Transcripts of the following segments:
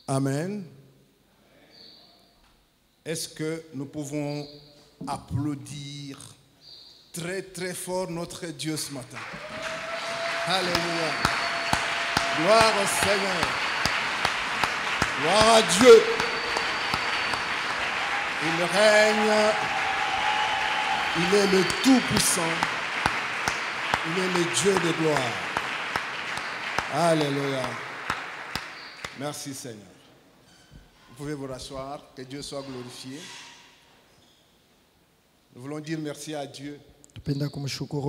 Amen. Est-ce que nous pouvons applaudir très très fort notre Dieu ce matin? Alléluia. Gloire au Seigneur. Gloire à Dieu. Il règne. Il est le Tout-Puissant. Il est le Dieu de gloire. Alléluia. Merci Seigneur. Vous pouvez vous rasseoir. Que Dieu soit glorifié. Nous voulons dire merci à Dieu.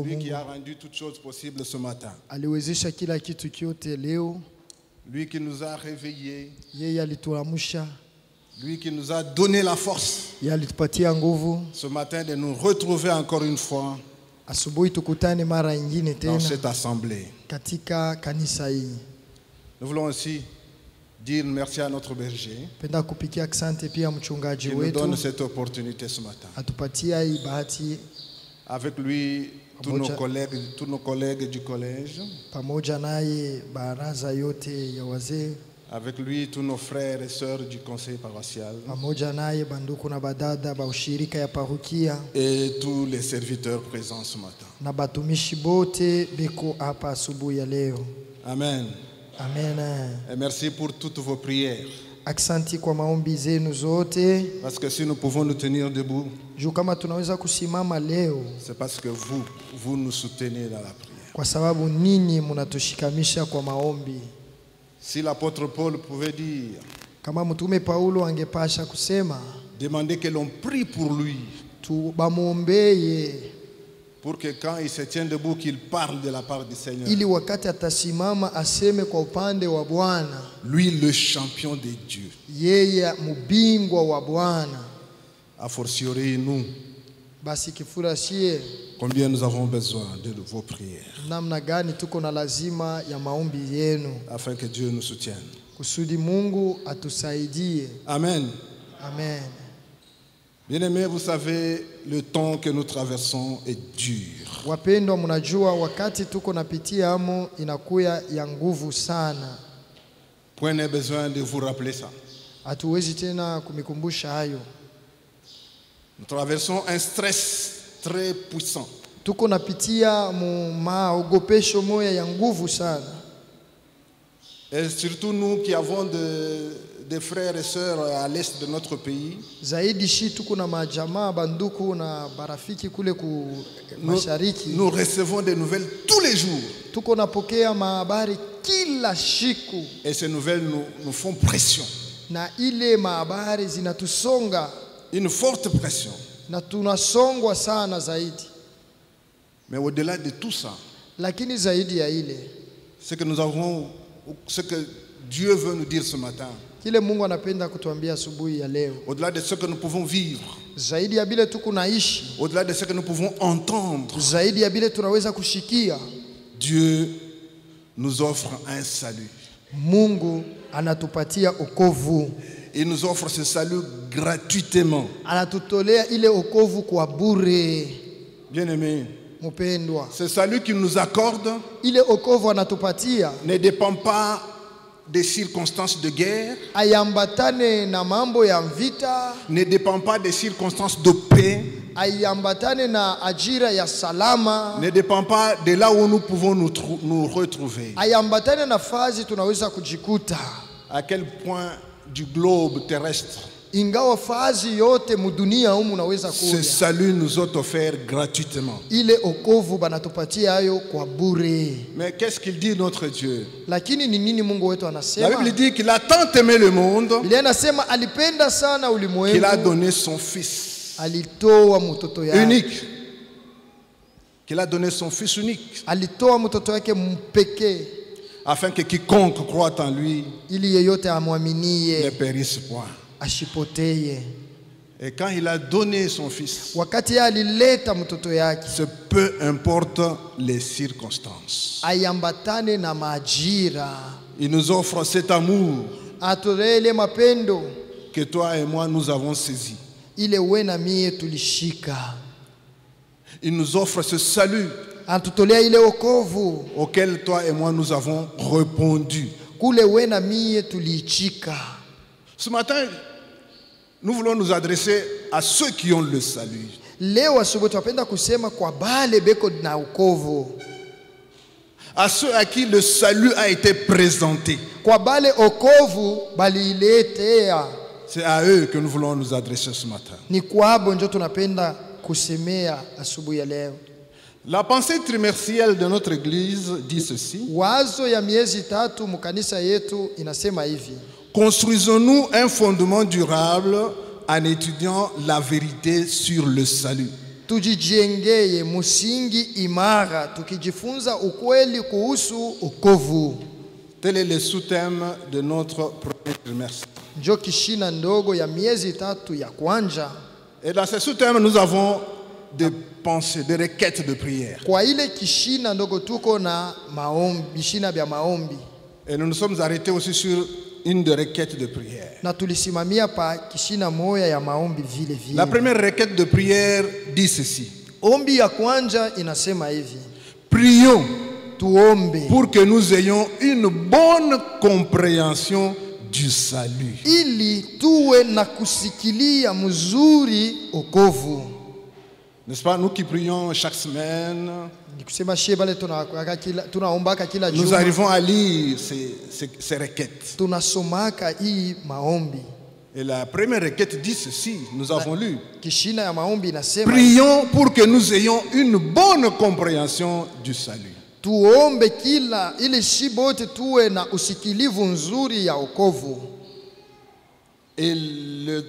Lui qui a rendu toutes choses possibles ce matin. Lui qui nous a réveillés. Lui qui nous a donné la force ce matin de nous retrouver encore une fois dans cette assemblée. Nous voulons aussi dire merci à notre berger qui nous donne cette opportunité ce matin. Avec lui, tous nos collègues du collège. Avec lui, tous nos frères et sœurs du conseil paroissial. Et tous les serviteurs présents ce matin. Amen. Amen. Et merci pour toutes vos prières. Parce que si nous pouvons nous tenir debout, c'est parce que vous nous soutenez dans la prière. Si l'apôtre Paul pouvait dire, demander que l'on prie pour lui, pour que quand il se tient debout, qu'il parle de la part du Seigneur. Lui, le champion des dieux. A fortiori nous. Combien nous avons besoin de vos prières. Afin que Dieu nous soutienne. Amen. Amen. Bien-aimés, vous savez, le temps que nous traversons est dur. Prenez besoin de vous rappeler ça. Nous traversons un stress très puissant. Et surtout nous qui avons des frères et sœurs à l'est de notre pays, nous recevons des nouvelles tous les jours. Et ces nouvelles nous font pression. Une forte pression. Mais au-delà de tout ça, ce que nous avons, ce que Dieu veut nous dire ce matin, au-delà de ce que nous pouvons vivre, au-delà de ce que nous pouvons entendre, Dieu nous offre un salut. Il nous offre ce salut gratuitement. Bien-aimé, ce salut qu'il nous accorde ne dépend pas des circonstances de guerre, ne dépend pas des circonstances de paix, ne dépend pas de là où nous pouvons nous retrouver. À quel point du globe terrestre ce salut nous est offert gratuitement. Mais qu'est-ce qu'il dit notre Dieu? La Bible dit qu'il a tant aimé le monde qu'il a donné son Fils unique. Qu'il a donné son Fils unique. Afin que quiconque croit en lui ne périsse point. Et quand il a donné son Fils, ce peu importe les circonstances, il nous offre cet amour que toi et moi nous avons saisi. Il nous offre ce salut auquel toi et moi nous avons répondu. kule we na mie tuliichika. Ce matin, nous voulons nous adresser à ceux qui ont le salut. Leo asubuhi tunapenda kusema kwa bale beko na wokovu. À ceux à qui le salut a été présenté. Kwa bale wokovu baliletea. C'est à eux que nous voulons nous adresser ce matin. Ni kwabo ndio tunapenda kusemea asubuhi ya leo. La pensée trimestrielle de notre église dit ceci. Wazo ya miezi tatu mkanisa yetu inasema hivi. Construisons-nous un fondement durable en étudiant la vérité sur le salut. Tujijengeye musingi imara tukijifunza ukweli kuhusu wokovu. Tel est le sous-thème de notre premier trimestre. Njo kishina ndogo ya miezi tatu ya kwanza. Et dans ce sous-thème, nous avons des pensées, des requêtes de prière. Kwa ile kishina ndogo tuko na maombi, bishina bya maombi. Et nous nous sommes arrêtés aussi sur une des requêtes de prière. Na tulisimamia pa kishina moya ya maombi vile vile. La première requête de prière dit ceci. Ombi ya kwanza inasema hivi. Prions tuombe pour que nous ayons une bonne compréhension du salut. Ili tuwe na kusikilia mzuri wokovu. N'est-ce pas, nous qui prions chaque semaine, nous arrivons à lire ces requêtes. Et la première requête dit ceci, nous avons lu. Prions pour que nous ayons une bonne compréhension du salut. Tuombe kila ili shibote tuwe na usikilivu nzuri ya wokovu. Et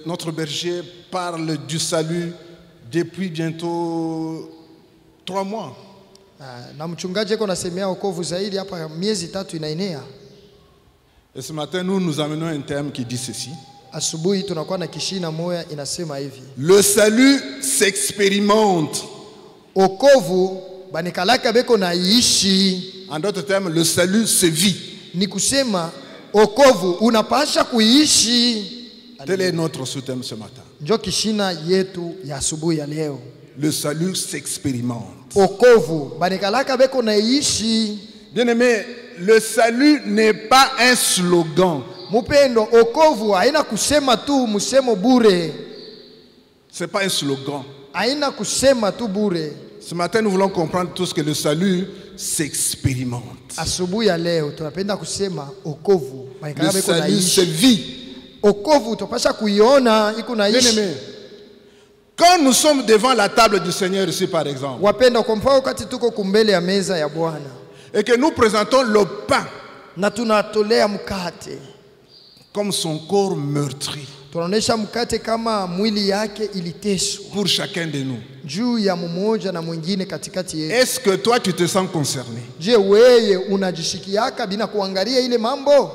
notre berger parle du salut depuis bientôt 3 mois. Na mchungaji eko nasemea wokovu zaidi hapa miezi tatu inaenea. Et ce matin nous nous amenons un thème qui dit ceci. Asubuhi tunakuwa na kishina moya inasema hivi. Le salut s'expérimente. Wokovu banikalaka beko na ishi. En d'autres termes, le salut se vit. Ni kusema wokovu unapasha kuishi. Tel est notre sous-thème ce matin. Njo kishina yetu ya asubuhi ya leo. Le salut s'expérimente. Wokovu banikalaka beko na ishi. Bien-aimé, le salut n'est pas un slogan. Mupendo, wokovu haina kusema tu musemo bure. C'est pas un slogan. Haina kusema tu bure. Ce matin, nous voulons comprendre tous que le salut s'expérimente. Asubuhi ya leo tunapenda kusema wokovu le salut se vit. Wokovu tupasha kuiona iko na ishi. Bien-aimé, quand nous sommes devant la table du Seigneur ici par exemple, wapenda kwa mfano wakati tuko kumbele ya meza ya Bwana et que nous présentons le pain na tunatolea mkate comme son corps meurtri, tunaonesha mkate kama mwili yake iliteswa pour chacun de nous, juu ya mmoja na mwingine katikati yetu. Est-ce que toi tu te sens concerné? Je, wewe unajishikiaka bila kuangalia ile mambo?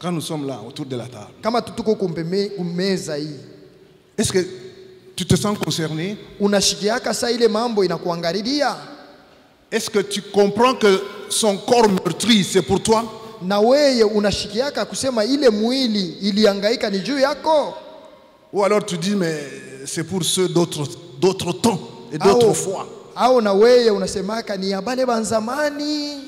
Quand nous sommes là autour de la table, kama tuko kumeza hii, est-ce que tu te sens concerné? Unashikiaka sa ile mambo inakuangalia? Est-ce que tu comprends que son corps meurtri c'est pour toi? Na wewe unashikiaka kusema ile mwili ilihangaika ni juu yako? Ou alors tu dis mais c'est pour ceux d'autres temps et d'autres fois. Au na wewe unasemaka ni abale banzamani.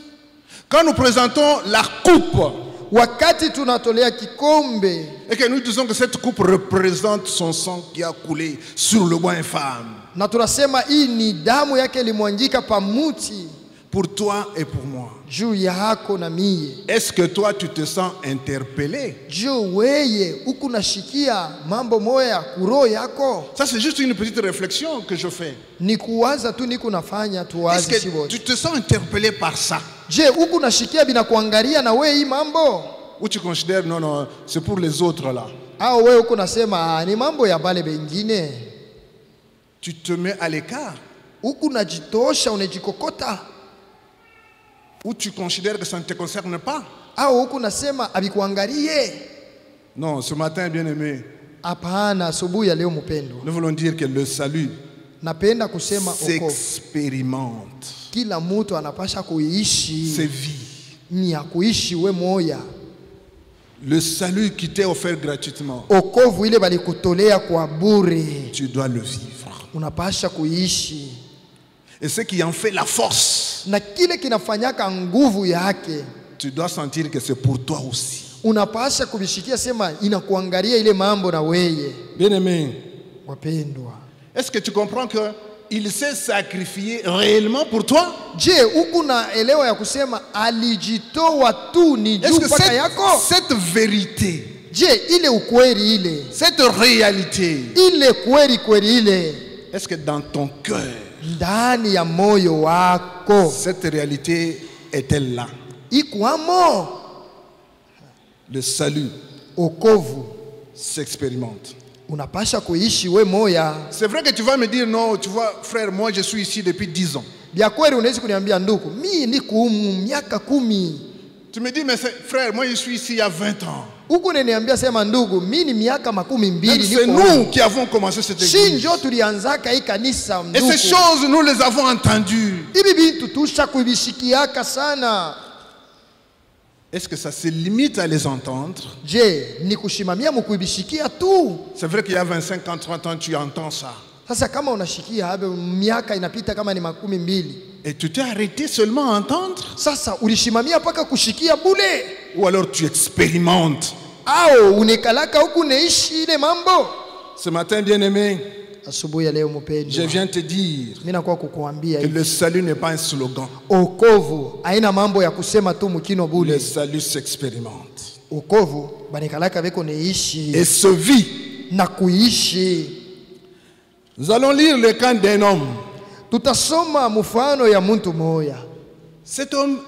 Quand nous présentons la coupe, wakati tunatolea kikombe, et que nous disons que cette coupe représente son sang qui a coulé sur le bois infâme, na tunasema hii ni damu yake ilimwangika pa muti, pour toi et pour moi, juu yako na mie. Est-ce que toi tu te sens interpellé? Juu wewe uko nashikia mambo moya kuroho yako? Ça c'est juste une petite réflexion que je fais. Ni kuwaza tu niko nafanya tuwazi Est-ce que tu te sens interpellé par ça? Je, uko nashikia bina kuangalia na wewe hii mambo? Ou tu considères non c'est pour les autres là? Au wewe uko nasema ni mambo ya bale bengine? Tu te mets à l'écart? Uko najitosha unajikokota? Ou tu considères que ça ne te concerne pas? Au uko nasema abikuangalie? Non, ce matin bien-aimé, hapana, asubuhi ya leo mpendo, nous voulons dire que le salut napenda kusema s'expérimente. Kila mtu anapasha kuishi. C'est vie. Ni ya kuishi we moya. Le salut qui t'est offert gratuitement, okovu ile bali kutolea kwa bure, tu dois le vivre. Unapasha kuishi. Et ce qui en fait la force, na kile kinafanyaka nguvu yake, tu dois sentir que c'est pour toi aussi. Unapasha kubishikia sema inakuangalia ile mambo na weye. Bien-aimé, Wapendwa, est-ce que tu comprends que il s'est sacrifié réellement pour toi? je, huku na elewa ya kusema alijitoa tu ni Est-ce juu que paka yako? cette vérité, Je, ile ukweli ile, cette réalité, ile kweli ile, est-ce que dans ton cœur, ndani ya moyo wako cette réalité est-elle là? ikuamo? Le salut Okovu s'expérimente. unapasha kuishi we moya. C'est vrai que tu vas me dire, non, tu vois, frère, moi je suis ici depuis 10 ans. Bia kweli unaweza kuniambia ndugu, mimi niko miaka 10. Tu me dis, mais frère, moi je suis ici il y a 20 ans. Huku neniambia sema ndugu, mimi ni miaka 12 C'est nous qui avons commencé cette église. Shinjo tulianzaka hii kanisa Et ndugu. ces choses, nous les avons entendues. Hivi vitu tusha kuvishikiaka sana. Est-ce que ça se limite à les entendre? Je, ni kushimamia mkuibishikia tu? C'est vrai qu'il y a 25 ans, 30 ans, tu entends ça. Sasa kama unashikia habe miaka inapita kama ni 12. Et tu t'es arrêté seulement à entendre? Sasa ulishimamia paka kushikia bule? Ou alors tu expérimentes? Au unekalaka huku neishi ile mambo? Ce matin, bien-aimé, Asubuhi ya leo mpendwa, je viens te dire mimi nakuwa kukuambia que le salut n'est pas un slogan. okovu haina mambo ya kusema tu mkino Le bule. salut s'expérimente Okovu banikalaka beko neishi et se vit. na kuishi. Nous allons lire le cas d'un homme. Tutasoma mfano ya mtu moya. Cet homme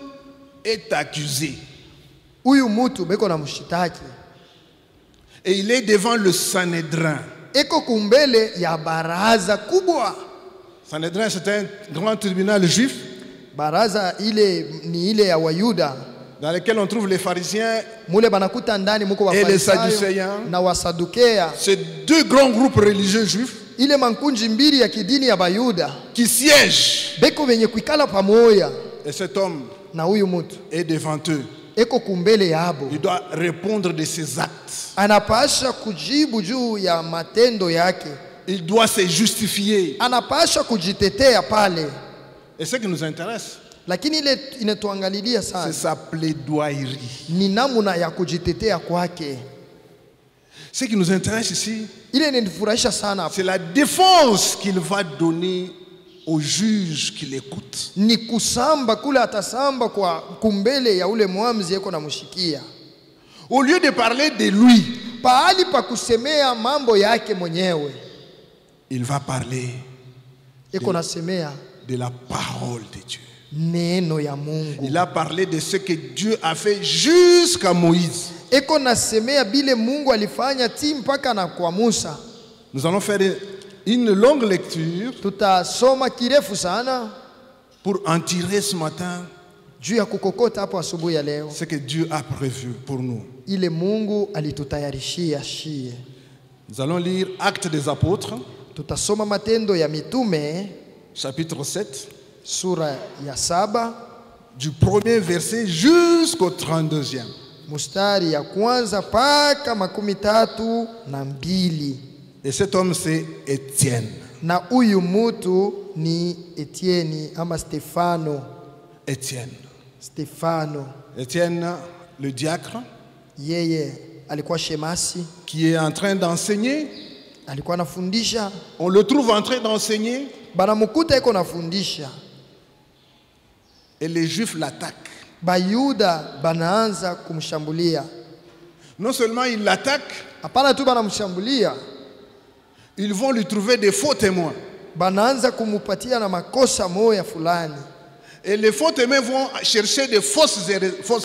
est accusé Huyu mtu beko na mshitaki. et il est devant le Sanhédrin. Eko kumbele ya baraza kubwa. Sanhédrin, c'est un grand tribunal juif Baraza ile ni ile ya Wayuda. dans lequel on trouve les pharisiens Mule banakuta ndani muko et les Wafarisayo Sadducéens. na Wasadukea. C'est deux grands groupes religieux juifs Ile mankunji mbili ya kidini ya Bayuda qui siègent. beko venye kuikala pamoja. Et cet homme Na huyu mtu est devant eux. eko kumbele yabo. Il doit répondre de ses actes. Anapasha kujibu juu ya matendo yake. Il doit se justifier. Anapasha kujitetea pale. Et ce qui nous intéresse, Lakini ile inatuangalilia c'est sana sa plaidoirie. ni namna ya kujitetea kwake. Ce qui nous intéresse ici, Ile inanifurahisha sana c'est la défense qu'il va donner au juge qui l'écoute. ni kusamba kule atasamba kwa kumbele ya ule mwamzi yeko namshikia. Au lieu de parler de lui, Pahali pa kusemea mambo yake mwenyewe il va parler yeko nasemea de la parole de Dieu. neno ya Mungu. Il a parlé de ce que Dieu a fait jusqu'à Moïse. Eko nasemea bile Mungu alifanya ti mpaka na kwa Musa. Nous allons faire une longue lecture Tutasoma kirefu sana pour en tirer ce matin juu ya kukokota hapo asubuhi ya leo ce que Dieu a prévu pour nous. ile Mungu alitutayarishia shie. Nous allons lire Actes des Apôtres, Tutasoma Matendo ya Mitume chapitre 7, sura ya 7 du premier verset jusqu'au 32e. mustari ya kwanza paka 32. Et cet homme, c'est Étienne. Na huyu mutu ni Etieni ama Stefano. Étienne. Stefano Étienne, le diacre, yeye alikuwa shemasi, qui est en train d'enseigner. alikuwa nafundisha. On le trouve en train d'enseigner Banamukuta iko nafundisha. et les Juifs l'attaquent. Bayuda banaanza kumshambulia. Non seulement ils l'attaquent, Hapana tu banamshambulia, ils vont lui trouver des faux témoins. banaanza kumupatia na makosa moya fulani. Et les faux témoins vont chercher des fausses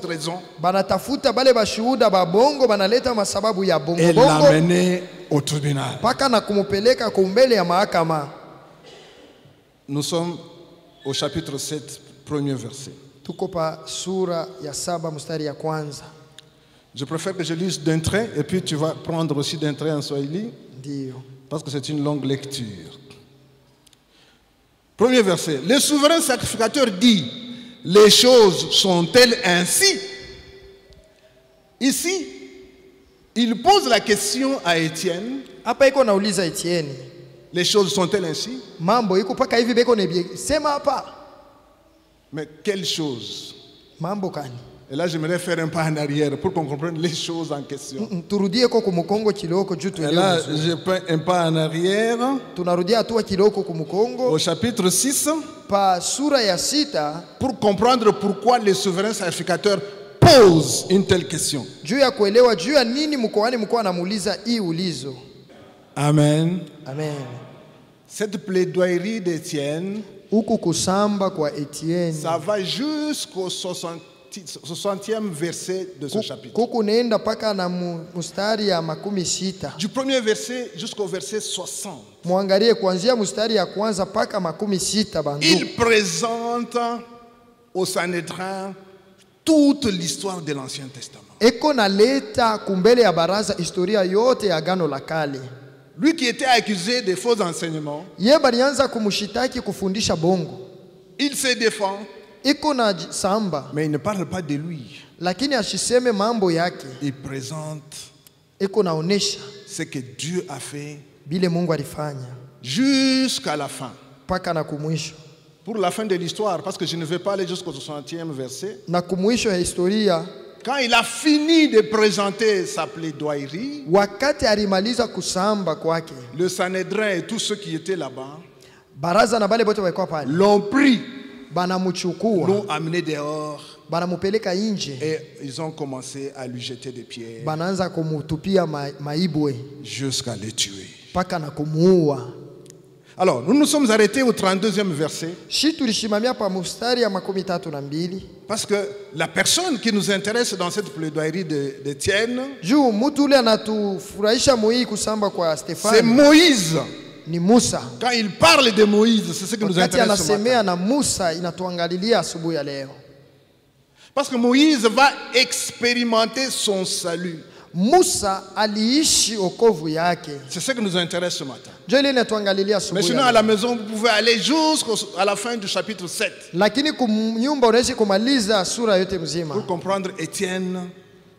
raisons Banatafuta bale bashuhuda babongo, banaleta masababu ya bongo et bongo l'amener au tribunal. paka na kumupeleka kumbele ya mahakama. Nous sommes au chapitre 7, premier verset. Tuko pa sura ya 7 mstari ya kwanza. Je préfère que je lise d'un trait et puis tu vas prendre aussi d'un trait en Swahili Ndio. parce que c'est une longue lecture. Premier verset. Le souverain sacrificateur dit, les choses sont-elles ainsi? Ici, il pose la question à Étienne. Hapa iko nauliza Etieni, Les choses sont-elles ainsi? mambo iko paka hivi beko nebie sema hapa Mais quelles choses? mambo kani? Et là, j'aimerais faire un pas en arrière pour qu'on comprenne les choses en question. Turudie ko kumukongo kiloko juu Et tuelewe là, vizuri. je prends un pas en arrière Tunarudia hatua kiloko kumukongo au chapitre 6 pa sura ya 6 pour comprendre pourquoi les souverains sacrificateurs posent une telle question. juu ya kuelewa juu ya nini mkoani mkoa anamuuliza hii ulizo. Amen. Amen. Cette plaidoirie d'Étienne, Huku kusamba kwa Etienne ça va jusqu'au 60e verset de ce chapitre. kuku nenda paka na mustari ya 60. Du premier verset jusqu'au verset 60. Muangalie kuanzia mustari ya kwanza paka 60 bandu. Il présente au Sanhédrin toute l'histoire de l'Ancien Testament. Eko na leta kumbele ya baraza historia yote ya Agano la Kale. Lui qui était accusé de faux enseignements, Ye balianza kumushitaki kufundisha bongo. il se défend, Iko na samba mais il ne parle pas de lui. lakini ashiseme mambo yake. Il présente Iko naonesha ce que Dieu a fait bile Mungu alifanya jusqu'à la fin. paka na kumwisho. Pour la fin de l'histoire, parce que je ne vais pas aller jusqu'au 60e verset. Na kumwisho ya historia, Quand il a fini de présenter sa plaidoirie, wakati alimaliza kusamba kwake, le Sanhédrin et tous ceux qui étaient là-bas baraza na bale bote walikuwa pale l'ont pris, banamuchukua, l'ont amené dehors banamupeleka nje, et ils ont commencé à lui jeter des pierres banaanza kumutupia maibwe jusqu'à le tuer. paka na kumuua. Alors, nous nous sommes arrêtés au 32e verset Shi tulishimamia pa mustari ya 32 parce que la personne qui nous intéresse dans cette plaidoirie d'Étienne, juu mutu ule anatufurahisha muhii kusamba kwa c'est Stefano Moïse. ni Musa. Quand il parle de Moïse, c'est ce qui nous Wakati intéresse ce matin. anasemea na Musa inatuangalilia asubuhi ya leo. Parce que Moïse va expérimenter son salut. Musa aliishi okovu yake. C'est ce qui nous intéresse ce matin. Jo ile inatuangalilia Mais asubuhi sinon, ya à la leo. maison, vous pouvez aller jusqu'à la fin du chapitre 7 Lakini kunyumba unaishi kumaliza sura yote mzima pour comprendre Étienne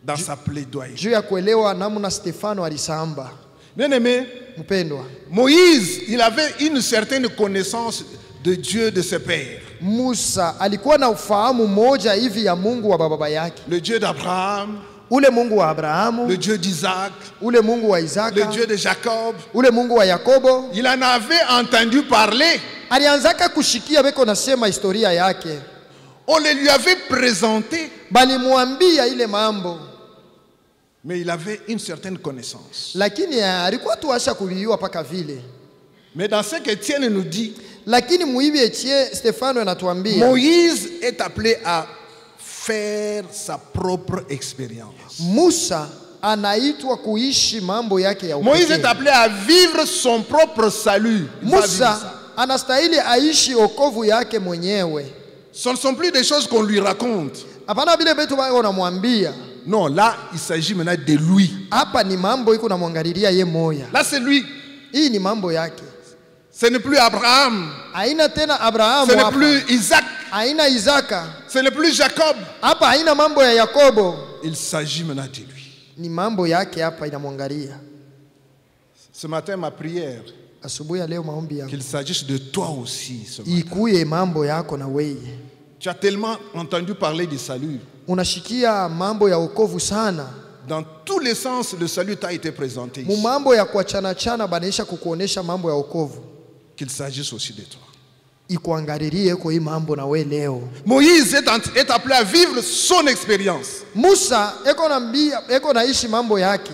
dans sa plaidoirie. juu ya kuelewa namna Stefano alisamba. Bien aimé, Mpendwa, Moïse, il avait une certaine connaissance de Dieu de ses pères. Musa alikuwa na ufahamu moja hivi ya Mungu wa baba yake, Le Dieu d'Abraham, ule Mungu wa Abrahamu, le Dieu d'Isaac, ule Mungu wa le Isaka, Dieu de Jacob. ule Mungu wa Yakobo. Il en avait entendu parler. Alianzaka kushikia beko nasema historia yake, On le lui avait présenté, balimwambia ile mambo, mais il avait une certaine connaissance. lakini alikuwa tu asha kuliwa paka vile. Mais dans ce qu'Étienne nous dit, Lakini muibi etie Stefano anatuambia Moïse est appelé à faire sa propre expérience. Musa anaitwa kuishi mambo yake ya Moïse est upekee. appelé à vivre son propre salut. Il va vivre ça. Musa anastahili aishi okovu yake mwenyewe. Ce ne sont plus des choses qu'on lui raconte. Hapana vile betu bako namwambia. Non, là, il s'agit maintenant de lui. Hapa ni mambo iko namwangalilia ye moya. Là, c'est lui. Hii ni mambo yake. Ce n'est plus Abraham. Haina tena Abrahamu Ce n'est hapa. plus Isaac. Haina Isaka. Ce n'est plus Jacob. Hapa haina mambo ya Yakobo. Il s'agit maintenant de lui. Ni mambo yake hapa inamwangalia. Ce matin, ma prière, Asubuhi ya leo maombi yako qu'il s'agisse de toi aussi ce matin. ikuye mambo yako na weye. Tu as tellement entendu parler du salut. Unashikia mambo ya wokovu sana. Dans tous les sens, le salut t'a été présenté Mu ici. mambo ya kuachana chana banaisha kukuonesha mambo ya wokovu. Qu'il s'agisse aussi de toi. Ikuangalilie kwa hii mambo na we leo. Moïse est appelé à vivre son expérience. Musa eko naishi mambo yake.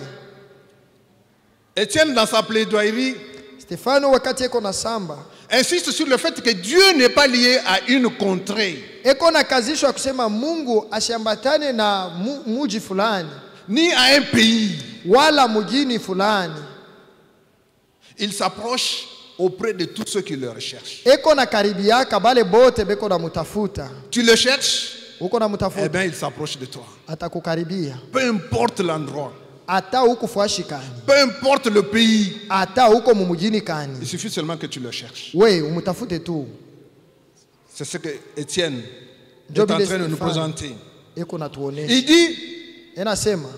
Étienne, dans sa plaidoirie, Stefano wakati eko na samba insiste sur le fait que Dieu n'est pas lié à une contrée, eko na kazisho ya kusema Mungu ashambatane na muji fulani ni à un pays. wala mujini fulani. Il s'approche auprès de tous ceux qui le recherchent. Eko na karibiaka bale bote beko na mutafuta. Tu le cherches, Uko na eh mutafuta bien, il s'approche de toi. atakukaribia. Peu importe l'endroit, Ata huku fuashi kani, peu importe le pays, ata huko mumujini kani, il suffit seulement que tu le cherches. we umutafute tu. C'est ce que Étienne est Ndio en train vile de nous Stefano présenter. eko natuonesha. Il dit, Enasema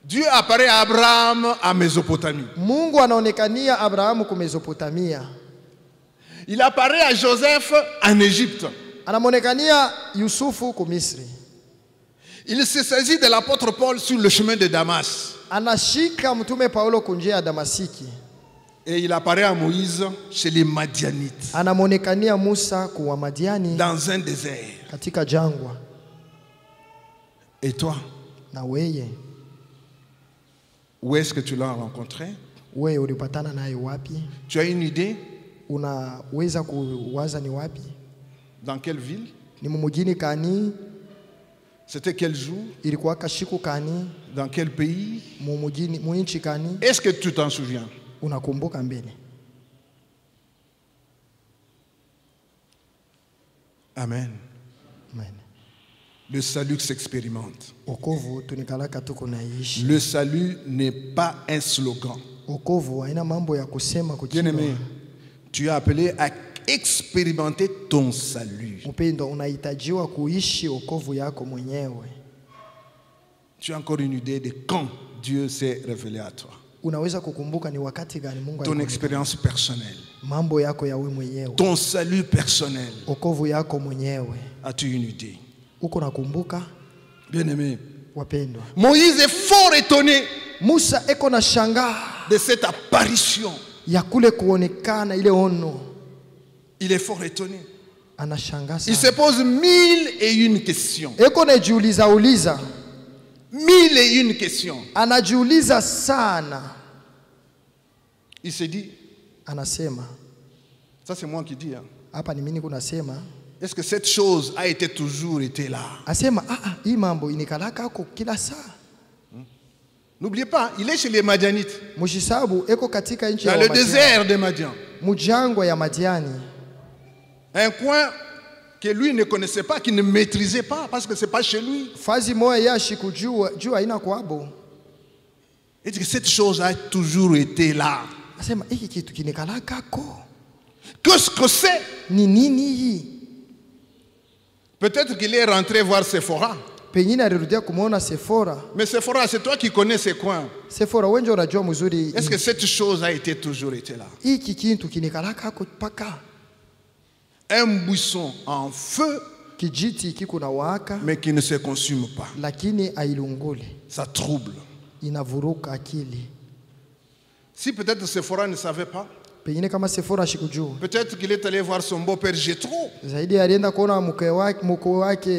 Dieu apparaît à Abraham à Mésopotamie. Mungu anaonekania Abrahamu ku Mesopotamia. Il apparaît à Joseph en Égypte. Anamonekania Yusufu ku Misri. Il se saisit de l'apôtre Paul sur le chemin de Damas. Anashika mtume Paulo kunjia ya Damasiki. Et il apparaît à Moïse chez les Madianites. Anamonekania Musa kuwa Madiani dans un désert. katika jangwa. Et toi? Na weye? Où est-ce que tu l'as rencontré? Wewe ulipatana naye wapi? Tu as une idée? Unaweza kuwaza ni wapi? Dans quelle ville? Ni mumujini kani? C'était quel jour? Ilikuwa kashiku kani? Dans quel pays? Mumujini muinchi kani? Est-ce que tu t'en souviens? Unakumbuka mbele? Amen. Amen. Le salut s'expérimente. Okovu tunikalaka tuko naishi. Le salut n'est pas un slogan. Okovu haina mambo ya kusema kuchini. Bien-aimé, tu es appelé à expérimenter ton salut. Mpendo, unahitajiwa kuishi okovu yako mwenyewe. Tu as encore une idée de quand Dieu s'est révélé à toi? Unaweza kukumbuka ni wakati gani Mungu Ton expérience personnelle. Mambo yako ya wewe mwenyewe. Ton salut personnel. Okovu yako mwenyewe. As-tu une idée? Uko nakumbuka? Bien-aimé, wapendwa, Moïse est fort étonné Musa eko na shangaa de cette apparition. ya kule kuonekana ile ono. Il est fort étonné. Anashangaa Il sana. se pose 1001 questions. Eko najiuliza uliza. 1001 questions. Anajiuliza sana. Il se dit, anasema, ça c'est moi qui dis, hein. Hapa ni mimi kunasema, est-ce que cette chose a été toujours été là? Asema, hii mambo inikalaka ako kila saa. N'oubliez pas, il est chez les Madianites. Mushisabu eko katika nchi dans ya le désert de Madian. Mujangwa ya Madiani. Un coin que lui ne connaissait pas, qu'il ne maîtrisait pas, parce que c'est pas chez lui. Fazi moya ya shikujua, jua ina kwabo. Et que cette chose a toujours été là. Asema, hiki kitu kinikalaka ko. Qu'est-ce que c'est? Ni nini hii? Peut-être qu'il est rentré voir Sephora. Pengine alirudia kumuona Sephora. Mais Sephora, c'est toi qui connais ces coins. Sephora, wewe ndio unajua mzuri. Est-ce que cette chose a été toujours été là? Hiki kitu kinikalaka ko paka. Un buisson en feu, kijiti kiko na waka, mais qui ne se consume pas. Lakini ailungule. Ça trouble. Inavuruka akili. Si peut-être Sephora ne savait pas, pengine kama Sephora shikujua, peut-être qu'il est allé voir son beau-père Jethro. Zaidi alienda kuona mke wake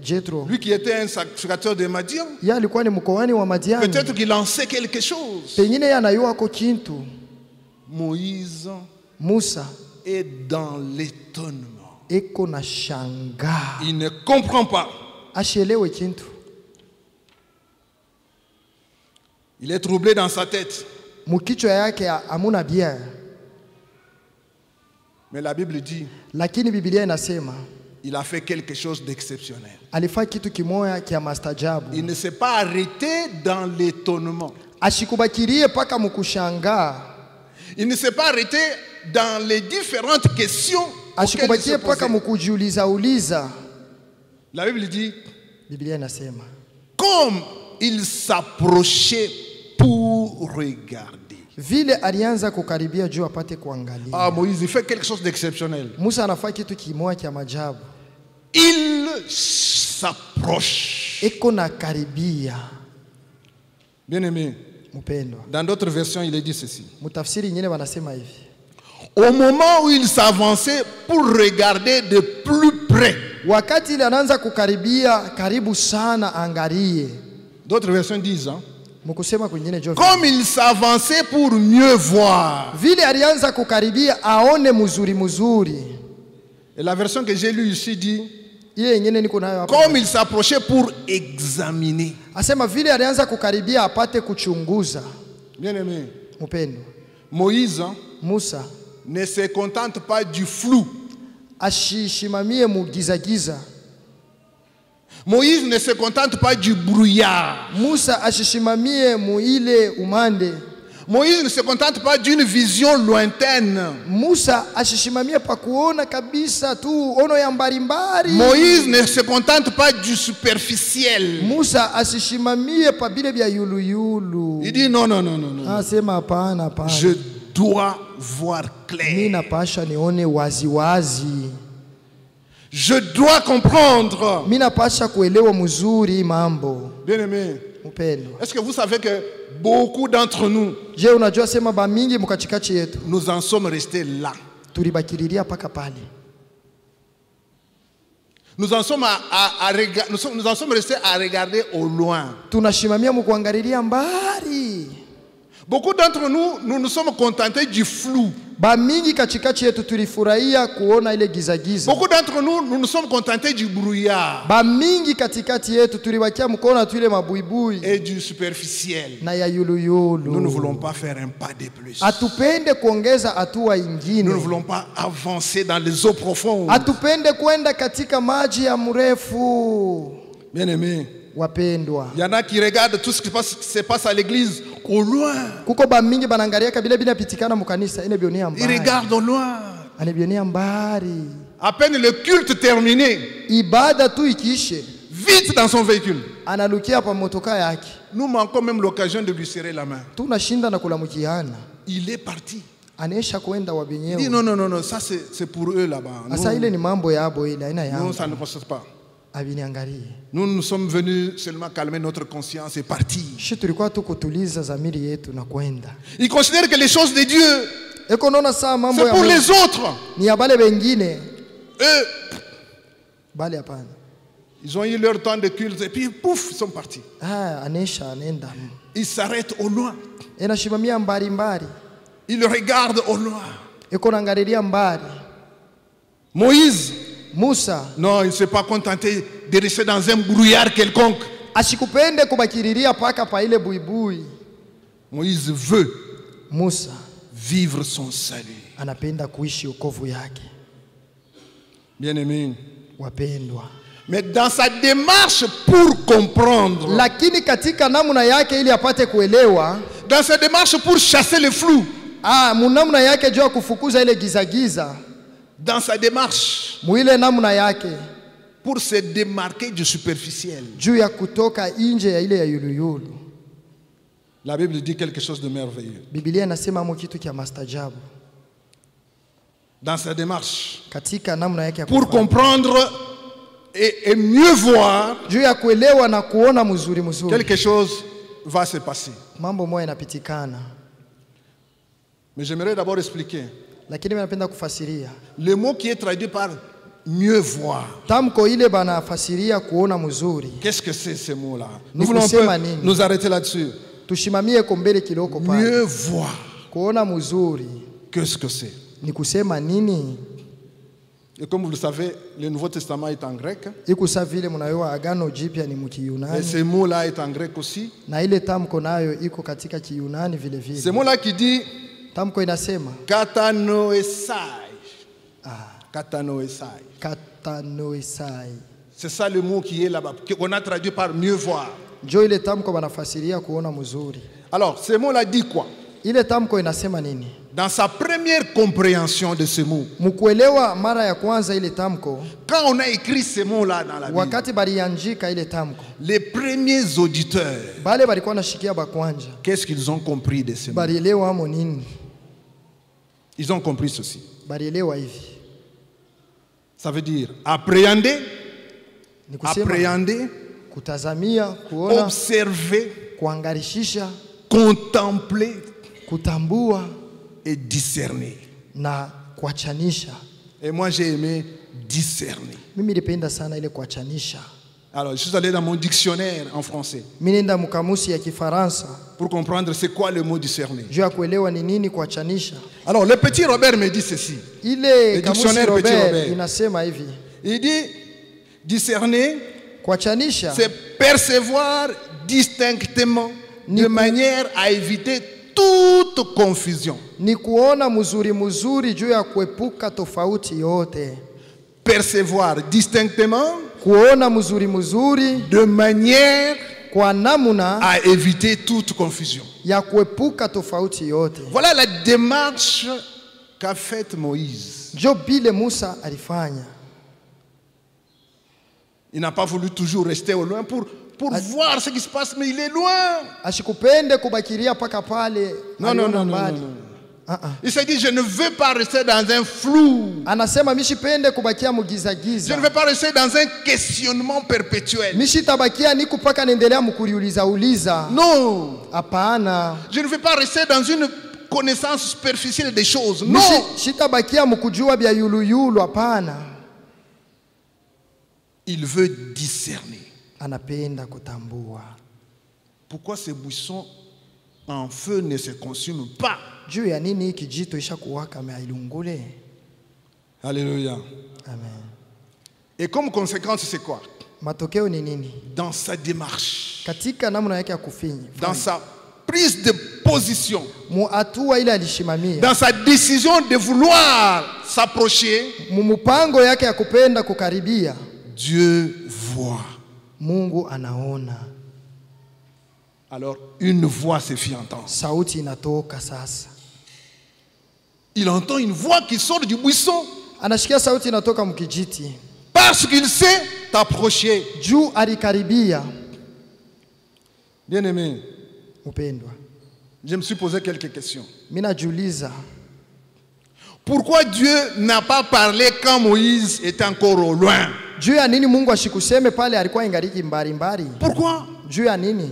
Jethro. Lui qui était un sacrificateur de Madian. Yeye alikuwa ni mkoani wa Madiani. Peut-être qu'il en sait quelque chose. Pengine yeye anayua ko kintu. Moïse, Musa est dans l'étonnement. Eko na shanga. Il ne comprend pas. Ashelewe kintu. Il est troublé dans sa tête. Mukichwa yake amuna bien. Mais la Bible dit, lakini Biblia inasema, il a fait quelque chose d'exceptionnel. Alifanya kitu kimoya kia mastajabu. Il ne s'est pas arrêté dans l'étonnement. Ashikubakirie paka mukushangaa. Il ne s'est pas arrêté dans les différentes questions. Ashikubakirie paka mukujiuliza uliza. La Bible dit, Biblia inasema, comme il s'approchait pour regarder. Vile alianza kukaribia juu apate kuangalia. Moïse, il fait quelque chose d'exceptionnel. Musa anafanya kitu kimoja kia majabu. Il s'approche. Eko na karibia. Bien-aimé, mpendwa, dans d'autres versions, il est dit ceci. Mutafsiri nyingine wanasema hivi. Au moment où il s'avançait pour regarder de plus près. Wakati ile anaanza kukaribia karibu sana angalie. D'autres versions disent, hein, comme il s'avançait pour mieux voir. Vile alianza kukaribia aone muzuri muzuri. Et la version que j'ai lue ici dit, comme il s'approchait pour examiner. Asema vile alianza kukaribia apate kuchunguza. Bien-aimé, mpendwa, Moïse, Musa ne se contente pas du flou. Ashishimamie mugizagiza. Moïse ne se contente pas du brouillard. Musa ashishimamie muile umande. Moïse ne se contente pas d'une vision lointaine. Musa ashishimamie pa kuona kabisa tu ono ya mbalimbali. Moïse ne se contente pas du superficiel. Musa ashishimamie pa bile bya yulu yulu. Il dit non, non, non, non, non. Asema hapana, hapana. Je dois voir clair. Mimi napasha nione wazi wazi. Je dois comprendre. Mina pasha kuelewa mzuri mambo. Bien-aimé, Mpendo. est-ce que vous savez que beaucoup d'entre nous, Je unajua sema ba mingi mukachikachi yetu nous en sommes restés là. tulibakiriria paka pale. Nous en sommes, nous en sommes restés à regarder au loin. Tunashimamia mukuangalilia mbali. Beaucoup d'entre nous, nous nous sommes contentés du flou. Ba mingi kachikachi yetu tulifurahia kuona ile gizagiza. Beaucoup d'entre nous, nous nous sommes contentés du brouillard Ba mingi katikati yetu tulibakia mkono tu ile mabuibui et du superficiel. na ya yuluyulu. Nous ne voulons pas faire un pas de plus. Atupende kuongeza hatua ingine. Nous ne voulons pas avancer dans les eaux profondes. Atupende kwenda katika maji ya mrefu. Bien-aimés, Wapendwa. il y en a qui regardent tout ce qui se passe à l'église au loin. Kuko ba mingi banangalia kabila bila pitikana mukanisa ine bionia Ils mbali. regardent au loin. Ane bionia mbali. À peine le culte terminé, Ibada tu ikiishe, vite dans son véhicule. analukia pa motoka yake. Nous manquons même l'occasion de lui serrer la main. Tunashinda na kulamukiana. Il est parti. Anesha kwenda Il dit wabenyewe. non, non, non, non, ça c'est pour eux là-bas. Asa ile ni mambo yabo ile aina Nous, yangu. ça ne passe pas. Abiniangalie. Nous sommes venus seulement calmer notre conscience et partir. Shi tulikuwa tu kutuliza zamiri yetu na kwenda. Ils considèrent que les choses de Dieu, Eko naona saa mambo c'est ya pour Mungu les autres. ni ya bale wengine. Eux, Bale hapana. ils ont eu leur temps de culte et puis pouf, ils sont partis. Ah, anesha anenda. Ils s'arrêtent au loin. Enashimamia mbali mbali. Ils regardent au loin. Eko naangalilia mbali. Moïse, Musa non, il ne s'est pas contenté de rester dans un brouillard quelconque. ashikupende kubakiriria paka pa ile buibui. Moïse veut Musa vivre son salut. anapenda kuishi wokovu yake. Bien-aimé. Wapendwa. Mais dans sa démarche pour comprendre, Lakini katika namna yake ili apate kuelewa, dans sa démarche pour chasser le flou, munamna yake juu ya kufukuza ile gizagiza, dans sa démarche muile namna yake pour se démarquer du superficiel, juu ya kutoka nje ya ile ya yuluyulu. la Bible dit quelque chose de merveilleux. Biblia inasema mo kitu kia mastajabu. Dans sa démarche Katika namna yake ya pour kufanya. comprendre et mieux voir, Juu ya kuelewa na kuona mzuri mzuri, quelque chose va se passer. mambo moja yanapitikana. Mais j'aimerais d'abord expliquer Lakini mimi napenda kufasiria le mot qui est traduit par mieux voir. tamko ile banafasiria kuona mzuri. Qu'est-ce que c'est ce mot-là? Ni Nous voulons un kusema peu nini? nous arrêter là-dessus. Tushimamie kombele kiloko pale. Mieux voir. Kuona mzuri Qu'est-ce que c'est? ni kusema nini? Et comme vous le savez, le Nouveau Testament est en grec. Ikusa vile mnayoa agano jipya ni Et mkiyunani ce mot-là est en grec aussi. na ile tamko nayo iko katika kiyunani vile Ce vile. mot-là qui dit Tamko inasema katanoesai. Katanoesai. katanoesai. C'est ça le mot qui est là-bas, qu'on a traduit par mieux voir. Jo ile tamko banafasiria kuona mzuri. Alors, ce mot-là dit quoi? Ile tamko inasema nini? Dans sa première compréhension de ce mot, Mkuelewa mara ya kwanza ile tamko, quand on a écrit ce mot-là dans la Bible, wakati balianjika ile tamko, les premiers auditeurs, bale balikuwa nashikia bakwanja, qu'est-ce qu'ils ont compris de ce mot? balielewa amo nini? Ils ont compris ceci. Balielewa hivi. Ça veut dire appréhender, Ni kusema appréhender, kutazamia, kuona, observer, kuangarishisha, contempler kutambua et discerner. na kuachanisha. Et moi j'ai aimé discerner. Mimi nilipenda sana ile kuachanisha. Alors je suis allé dans mon dictionnaire en français Mimi nenda mkamusi ya Kifaransa pour comprendre c'est quoi le mot discerner. juu ya kuelewa ni nini kuachanisha. Alors le petit Robert me dit ceci. Ile kamusi dictionnaire Petit Robert Robert. inasema hivi, Il dit discerner, kuachanisha c'est percevoir distinctement de manière à éviter toute confusion. ni kuona mzuri mzuri juu ya kuepuka tofauti yote. Percevoir distinctement Kuona mzuri mzuri de manière kwa namna à éviter toute confusion. ya kuepuka tofauti yote. Voilà la démarche qu'a faite Moïse. Jo bile Musa alifanya. Il n'a pas voulu toujours rester au loin pour voir ce qui se passe, mais il est loin. Ashikupende kubakiria paka pale. Non, non, aliona non, non, mbali. non. Il s'est dit, je ne veux pas rester dans un flou. Anasema mishipende kubakia mugiza Je giza. ne veux pas rester dans un questionnement perpétuel. Mishitabakia ni kupaka naendelea mkuriuliza uliza. Non. Hapana. Je ne veux pas rester dans une connaissance superficielle des choses. Non. Mishitabakia mkujua bya yulu yulu. Hapana. Il veut discerner. Anapenda kutambua. Pourquoi ces buissons en feu ne se consument pas? Juu ya nini kijito isha kuwaka meilungule? Alléluia. Amen. Et comme conséquence, c'est quoi? Matokeo ni nini? Dans sa démarche, Katika namna yake ya kufinya. dans sa prise de position, Muatua ile alishimamia. dans sa décision de vouloir s'approcher, Mumupango yake ya kupenda kukaribia. Dieu voit. Mungu anaona. Alors, une voix se fit entendre. Sauti inatoka sasa. Il entend une voix qui sort du buisson Anashikia sauti inatoka mkijiti. parce qu'il sait t'approcher. Juu alikaribia. Bien-aimé, Mpendwa. je me suis posé quelques questions. Mina najiuliza. Pourquoi Dieu n'a pas parlé quand Moïse était encore au loin? Juu ya nini Mungu ashikuseme pale alikuwa ingariki mbali mbali? Pourquoi? Juu ya nini?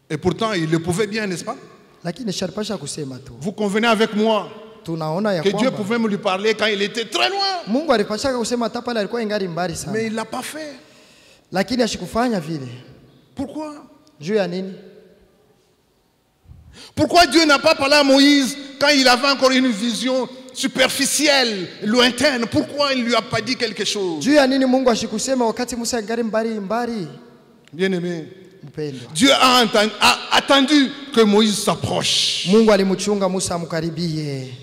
Et pourtant, il le pouvait bien, n'est-ce pas? Lakini sharpasha kusema tu. Vous convenez avec moi Tunaona ya que Dieu kwamba pouvait me lui parler quand il était très loin. Mungu alipasha kusema hata pale alikuwa ingari mbali sana. Mais il ne l'a pas fait. Lakini ashikufanya vile. Pourquoi? Juu ya nini? Pourquoi Dieu n'a pas parlé à Moïse quand il avait encore une vision superficielle, lointaine? Pourquoi il ne lui a pas dit quelque chose? Juu ya nini Mungu ashikusema wakati Musa ingari mbali mbali? Bien-aimé, Mpendwa. Dieu a attendu que Moïse s'approche. Mungu alimuchunga Musa amkaribie.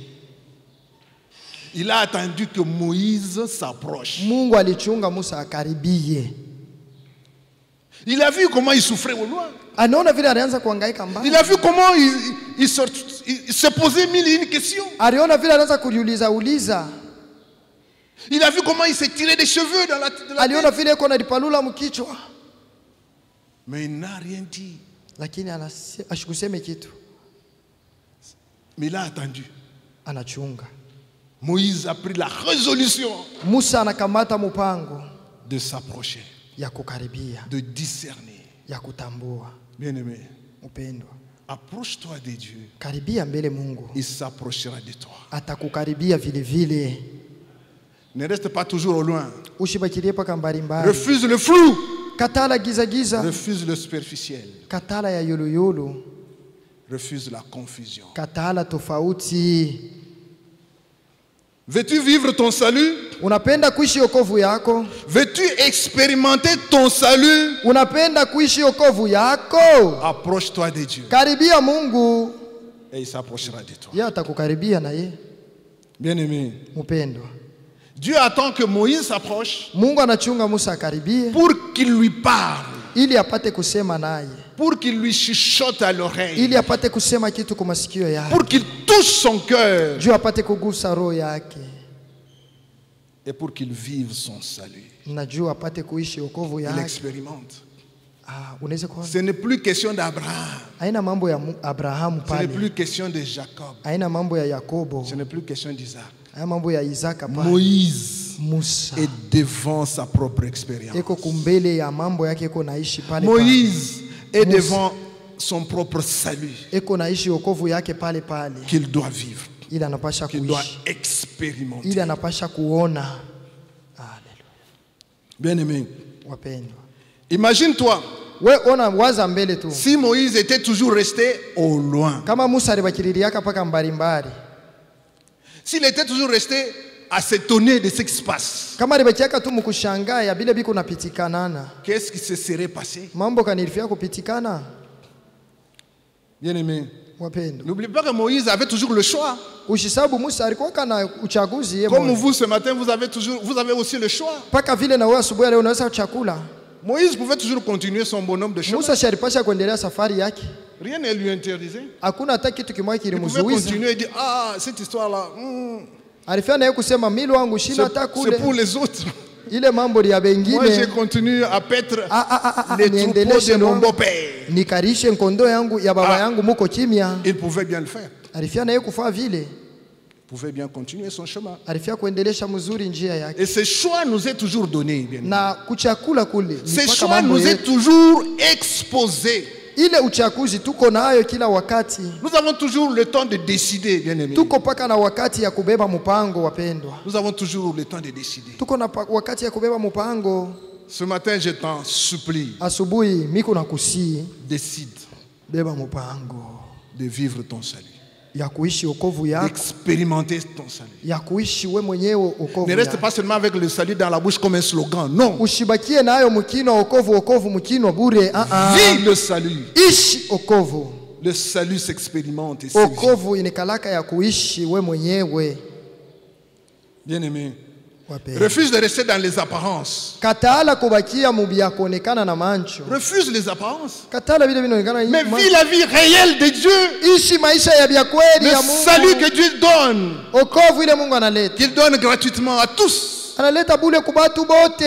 Il a attendu que Moïse s'approche. Mungu alichunga Musa akaribie. Il a vu comment il souffrait au loin. Anaona vile alianza kuhangaika mbali. Il a vu comment il se posait mille et une questions. Aliona vile alianza kujiuliza uliza. Il a vu comment il s'est tiré des cheveux dans la Aliona tête. vile yuko analipalula mkichwa. Mais il n'a rien dit. Lakini ashikuseme kitu. Mais il a attendu. Anachunga. Moïse a pris la résolution Musa anakamata mupango de s'approcher, ya kukaribia, de discerner. ya kutambua. Bien-aimé, Mpendwa. approche-toi de Dieu. Karibia mbele Mungu. Il s'approchera de toi. Atakukaribia vile vile. Ne reste pas toujours au loin. Ushibakirie paka mbali mbali. Refuse le flou. Katala giza giza. Refuse le superficiel. Katala ya yulu yulu. Refuse la confusion. Katala tofauti. Veux-tu vivre ton salut? Unapenda kuishi wokovu yako? Veux-tu expérimenter ton salut? Unapenda kuishi wokovu yako? Approche-toi de Dieu Karibia Mungu. et il s'approchera de toi. Yeye atakukaribia na yeye. Bien-aimé, Mpendwa. Dieu attend que Moïse s'approche Mungu anachunga Musa akaribie pour qu'il lui parle, ili apate kusema naye. pour qu'il lui chuchote à l'oreille, Ili apate kusema kitu kwa masikio yake. pour qu'il touche son cœur Juu apate kugusa roho yake. et pour qu'il vive son salut. Na juu apate kuishi wokovu Il yake. expérimente. Unaweza kuona? Ce n'est plus question d'Abraham. Haina mambo ya Abrahamu Ce n'est pale. plus question de Jacob. Haina mambo ya Yakobo. Ce n'est plus question d'Isaac. Haina mambo ya Isaka pale. Moïse Musa est devant sa propre expérience. eko kumbele ya mambo yake eko naishi pale pale. Moïse est Moussa. devant son propre salut Eko naishi wokovu yake pale pale. qu'il doit vivre, Ili anapasha qu'il doit kuishi. expérimenter. Ili anapasha kuona. Haleluya. Bien-aimé, Wapendwa. imagine-toi We ona waza mbele tu. si Moïse était toujours resté au loin, Kama Musa alibakiririaka paka mbali mbali. s'il était toujours resté à s'étonner de ce qui se passe, Kama alibakiaka tu mkushangaa ya bile biko napitikanana. qu'est-ce qui se serait passé? Mambo kanilifia kupitikana. Bien-aimé, Wapendwa. n'oubliez pas que Moïse avait toujours le choix. Ushisabu Musa alikuwa kana uchaguzi yeye. Comme vous ce matin, vous avez aussi le choix. Paka vile na wewe asubuhi leo unaweza chakula. Moïse pouvait toujours continuer son bonhomme de chemin. Musa sharipasha kuendelea safari yake. Rien ne lui interdisait. Hakuna hata kitu kimoja Il pouvait kilimzuiza. continuer et dire, ah, cette histoire-là, Alifanya naye kusema mili wangu shina hata c'est kule. pour les autres. Ile mambo ya Moi, je bengine continue à paître les troupeaux niendeleshe de mon no. beau-père. Nikarishe nkondo yangu ya baba yangu muko kimya. Il pouvait bien le faire. alifia na yeye kufaa vile, pouvait bien continuer son chemin. alifia kuendelesha mzuri njia yake. Et ce choix nous est toujours donné, bien. Na kuchakula kule, Ce choix nous est toujours exposé. ile uchaguzi tuko nayo kila wakati. Nous avons toujours le temps de décider, bien aimé. Tuko paka na wakati ya kubeba mpango, wapendwa. Nous avons toujours le temps de décider. Tuko na wakati ya kubeba mpango. Ce matin, je t'en supplie. Asubuhi miko nakusii, Décide beba mpango de vivre ton salut. ya kuishi wokovu yako, D'expérimenter ton salut. ya kuishi we mwenyewe wokovu. Ne reste pas seulement avec le salut dans la bouche comme un slogan. Non. Ushibakie nayo mkino wokovu, wokovu mkino bure. Vis le salut. Ishi wokovu. Le salut s'expérimente et se vit. Wokovu inekalaka ya kuishi we mwenyewe. Bien-aimé, Wapendwa, refuse de rester dans les apparences. katala kubakia mubya kuonekana na mancho. Refuse les apparences. Katala vile vinaonekana Mais vis la vie réelle de Dieu. Ishi maisha ya bya kweli Le ya Mungu. salut que Dieu donne. Wokovu ile Mungu analeta. Qu'il donne gratuitement à tous. Analeta bule kubatu bote.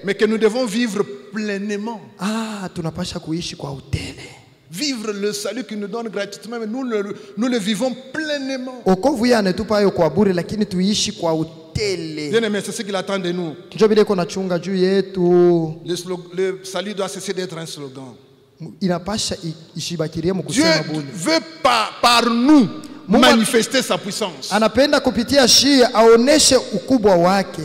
Mais que nous devons vivre pleinement. Tunapasha kuishi kwa utele. Vivre le salut qu'il nous donne gratuitement, mais nous le vivons pleinement. Wokovu yeye anetupa hayo kwa bure, lakini tuishi kwa utele. Bien aimé, c'est ce qu'il attend de nous. Ndio bile iko nachunga juu yetu. Le salut doit cesser d'être un slogan. Inapasha ishibakirie mu Dieu kusema bule. veut par nous manifester sa puissance. Anapenda kupitia shia aoneshe ukubwa wake.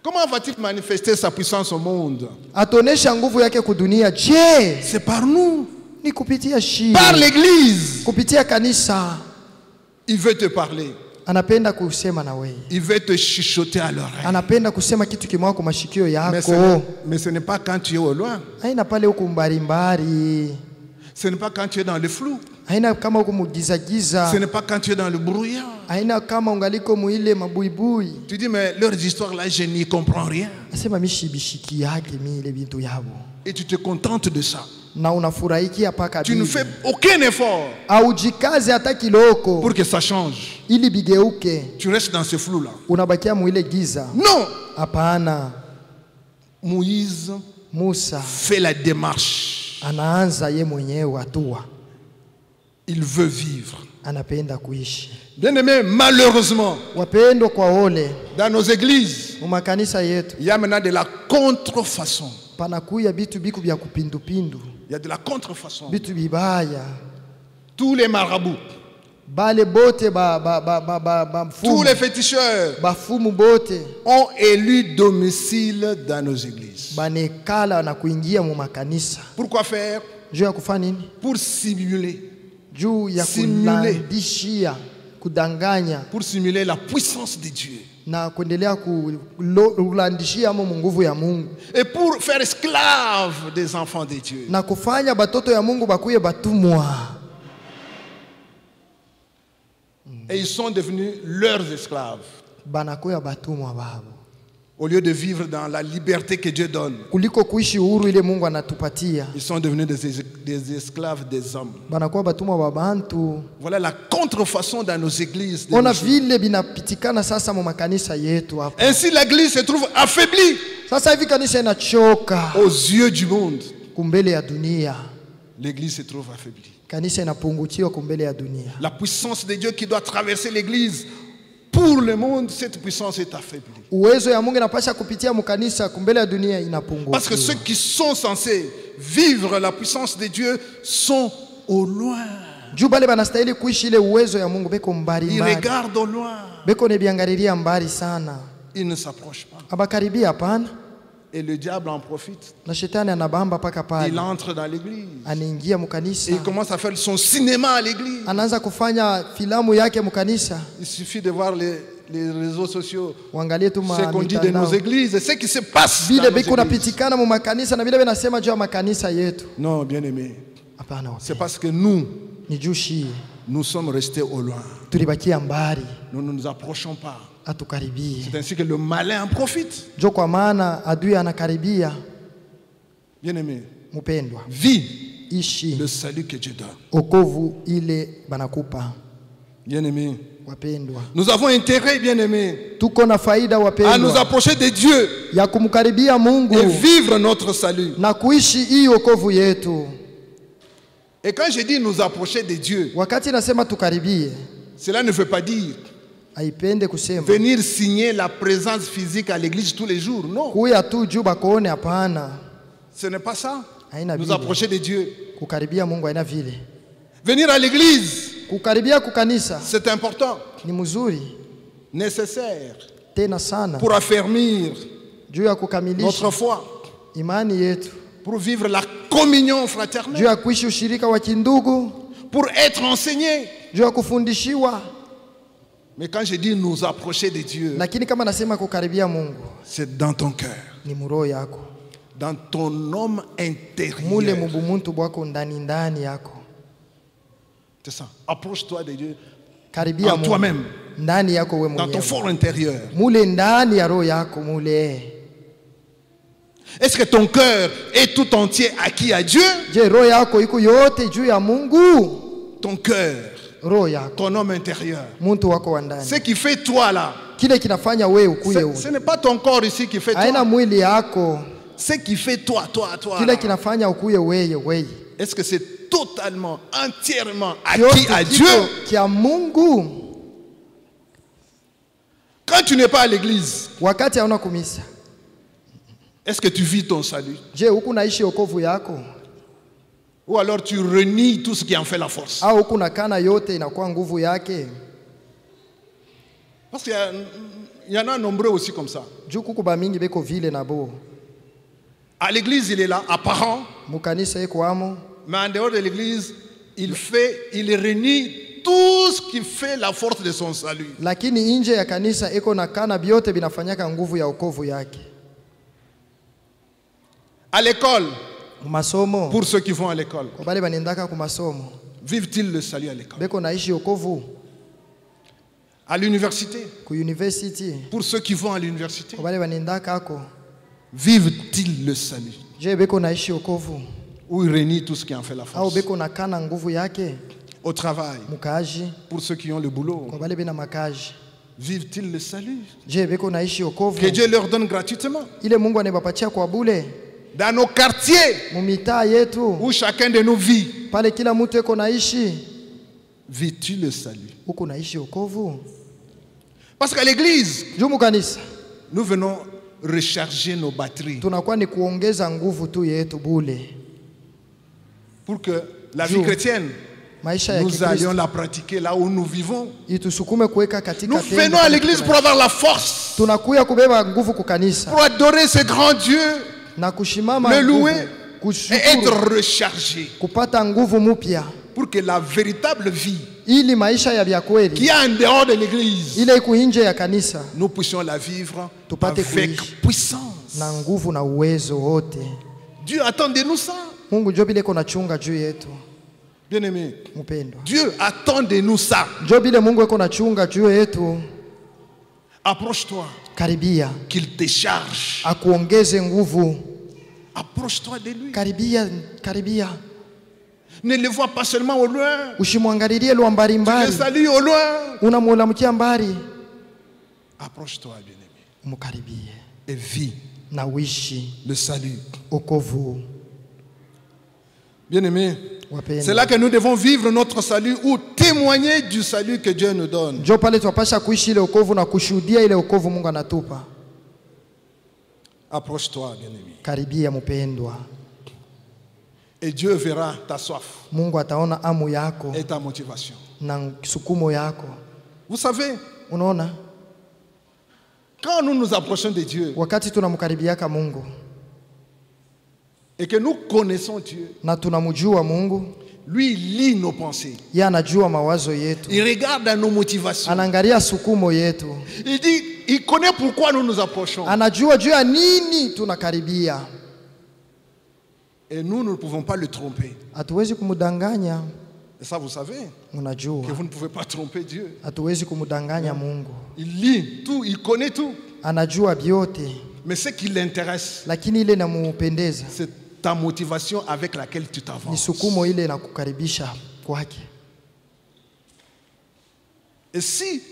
Comment va-t-il manifester sa puissance au monde? Atonesha nguvu yake kudunia. Je, C'est par nous. ni kupitia shia. Par l'église. Kupitia kanisa. Il veut te parler. Anapenda kusema na wewe. Il veut te chuchoter à l'oreille. Anapenda kusema kitu kimwako kwa mashikio yako. Mais ce n'est pas quand tu es au loin. Haina pale huko mbalimbali. Ce n'est pas quand tu es dans le flou. Haina kama huko mugiza giza. Ce n'est pas quand tu es dans le brouillard. Haina kama ungaliko muile mabuibui. Tu dis mais leurs histoires là je n'y comprends rien. Asema mishibishiki yake mile bintu yabo. Et tu te contentes de ça. Na unafurahikia paka Tu ne fais aucun effort aujikaze hata kiloko pour que ça change. ili bigeuke. Tu restes dans ce flou là. Unabakia muile giza. Non. Hapana. Moïse Musa fait la démarche. anaanza ye mwenyewe hatua. Il veut vivre. Anapenda kuishi. Bien-aimé, malheureusement, Wapendwa kwa ole, dans nos églises, mu makanisa yetu il y a maintenant de la contrefaçon. panakuya bitu biku bya kupindupindu. Il y a de la contrefaçon. Bitu bibaya. Tous les marabouts, Bale bote tous les féticheurs bafumu bote ont élu domicile dans nos églises. banekala na kuingia mu makanisa. Pourquoi faire? Juu ya kufanya nini? Pour simuler. Juu ya Simuler. kulandishia, kudanganya Pour simuler la puissance de Dieu. na kuendelea kulandishia mu nguvu ya Mungu Et pour faire esclave des enfants de Dieu. na kufanya batoto ya Mungu bakuye batumwa. Et ils sont devenus leurs esclaves. Banakuya batumwa babo. Au lieu de vivre dans la liberté que Dieu donne, Kuliko kuishi uhuru ile Mungu anatupatia. ils sont devenus des esclaves des hommes. Banakuwa batumwa wa bantu. Voilà la contrefaçon dans nos églises. Ona vile binapitikana sasa mu makanisa yetu hapa. Ainsi l'église se trouve affaiblie Sasa hivi kanisa inachoka aux yeux du monde. kumbele ya dunia. L'église se trouve affaiblie. Kanisa inapungutiwa kumbele ya dunia. La puissance de Dieu qui doit traverser l'église pour le monde, cette puissance est affaiblie. Uwezo ya Mungu inapasha kupitia mu kanisa kumbele ya dunia inapungua. Parce que ceux qui sont censés vivre la puissance de Dieu sont au loin. Juu bale banastahili kuishi ile uwezo ya Mungu beko mbali Ils mbali. regardent au loin. Beko ne biangalilia mbali sana. Ils ne s'approchent pas. Abakaribia hapana. Et le diable en profite. Na shetani anabamba paka pale. Il entre dans l'église. Anaingia mu kanisa. Et il commence à faire son cinéma à l'église. Anaanza kufanya filamu yake mu kanisa. Il suffit de voir les réseaux sociaux. Uangalie tu Ce qu'on dit de nos églises et ce qui se passe dans vile nos biko églises. napitikana mu makanisa na vile benasema juu ya makanisa yetu. Non, bien aimé. Hapana. C'est parce que nous sommes restés au loin. Tulibakia mbali. Nous ne nous approchons pas. Atukaribie. C'est ainsi que le malin en profite. Jo kwa maana adui anakaribia. Bien aimé. Mupendwa. Vis Ishi le salut que Dieu donne. okovu ile banakupa. Bien aimé. Wapendwa. Nous avons intérêt, bien aimé, Tuko na faida à nous wapendwa approcher de Dieu ya kumkaribia Mungu et vivre notre salut. na kuishi hii okovu yetu. Et quand je dis nous approcher de Dieu, Wakati nasema tukaribie, cela ne veut pas dire haipende kusema venir signer la présence physique à l'église tous les jours. Non, kuya tu juu bakuone, hapana. ce n'est pas ça. Haina Nous vile. approcher de Dieu. Kukaribia Mungu haina vile. Venir à l'église, Kukaribia kukanisa c'est important, ni mzuri nécessaire tena sana pour affermir juu ya kukamilisha notre foi, imani yetu, pour vivre la communion juu fraternelle, ya kuishi ushirika wa kindugu, pour être enseigné. juu ya kufundishiwa. Mais quand je dis nous approcher de Dieu, Lakini kama nasema kukaribia Mungu c'est dans ton cœur, ni muroho yako, dans ton homme mule intérieur. mubumuntu bwako ndani yako. C'est ça. Approche-toi de Dieu Karibia en Mungu toi-même, ndani yako we dans ton mwenyewe, fort intérieur. mule ndani ya roho yako mule. Est-ce que ton cœur est tout entier acquis à Dieu? Je, roho yako iko yote juu ya Mungu? Ton cœur, Roho yako, ton homme intérieur. muntu wako wa ndani, Ce qui fait toi là, kile kinafanya wewe ukuye ce ule, n'est pas ton corps ici qui fait haina toi. mwili yako. Ce qui fait toi. Kile Là. kinafanya ukuye wewe Est-ce que c'est totalement, entièrement yote acquis à Dieu? kiko kia Mungu. Quand tu n'es pas à l'église, Wakati hauna kumisa, est-ce que tu vis ton salut? je, huku naishi wokovu yako Ou alors tu renies tout ce qui en fait la force? au huku nakana yote inakuwa nguvu yake? Parce qu'il y en a nombreux aussi comme ça. Juu kuku bamingi beko vile nabo, À l'église, il est là, apparent, mukanisa eko amo, mais en dehors de l'église, il renie tout ce qui fait la force de son salut. lakini nje ya kanisa eko nakana byote binafanyaka nguvu ya wokovu yake. À l'école, Masomo, pour ceux qui vont à l'école, kwa bale banendaka ku masomo vivent-ils le salut à l'école? beko naishi wokovu. À l'université, Ku university, pour ceux qui vont à l'université, kwa bale banendaka ako, vivent-ils le salut? je, beko naishi wokovu Ou ils renient tout ce qui en fait la au force? beko nakana nguvu yake? Au travail, Mukaji, pour ceux qui ont le boulot, kwa bale bena makaji, vivent-ils le salut? je, beko naishi wokovu Que Dieu leur donne gratuitement. ile Mungu anabapatia kwa bule? Dans nos quartiers Mumitaa yetu où chacun de nous vit, pale kila mtu eko naishi, vis-tu le salut? huku naishi wokovu? Parce qu'à l'église, Juu mukanisa nous venons recharger nos batteries tunakuwa ni kuongeza nguvu tu yetu bule, pour que la vie Jour. chrétienne, maisha ya nous allions Kikristo la pratiquer là où nous vivons. itusukume kuweka katika Nous tendo venons à kama l'église tuna- pour avoir la force, tunakuya kubeba nguvu kukanisa pour adorer ce grand Dieu na kushimama Le nguvu, louer et kushukuru, être rechargé kupata nguvu mupya, pour que la véritable vie ili maisha ya vya qui kweli est en dehors de l'église, ile iko nje ya kanisa nous puissions la vivre Tupate avec kuishi. puissance. na nguvu na uwezo wote. Dieu attend de nous ça, Mungu njo bile iko nachunga juu yetu, bien-aimés. mpendwa. Dieu attend de nous ça. Njo bile Mungu iko nachunga juu yetu. Approche-toi, Karibia qu'il te charge. akuongeze nguvu. Approche-toi de lui. Karibia, Ne le vois pas seulement au loin. ushimwangalilie lwa mbali Tu le mbali, salues au loin. unamulamukia mbali. Approche-toi, bien-aimé, Mukaribie et vis na uishi le salut. okovu. Bien-aimé, c'est Wapendwa, là que nous devons vivre notre salut ou témoigner du salut que Dieu nous donne. njo pale twapasha kuishi ile okovu na kushuhudia ile okovu Mungu anatupa. Approche-toi, bien-aimé. Karibia mpendwa, Et Dieu verra ta soif Mungu ataona amu yako et ta motivation. na sukumo yako. Vous savez, Unaona, quand nous nous approchons de Dieu wakati tunamkaribiaka Mungu et que nous connaissons Dieu, na tunamjua Mungu, lui il lit nos pensées. yeye anajua mawazo yetu, Il regarde à nos motivations. anaangalia sukumo yetu, Il dit, il connaît pourquoi nous nous approchons. anajua juu ya nini tunakaribia. Et nous ne pouvons pas le tromper. Hatuwezi kumdanganya, Et ça, vous savez, que unajua vous ne pouvez pas tromper Dieu. hatuwezi kumdanganya Mungu. Il lit tout, il connaît tout. Anajua vyote, Mais ce qui l'intéresse, lakini ile inamupendeza c'est ta motivation avec laquelle tu ni t'avances. sukumo ile na kukaribisha kwake. Et si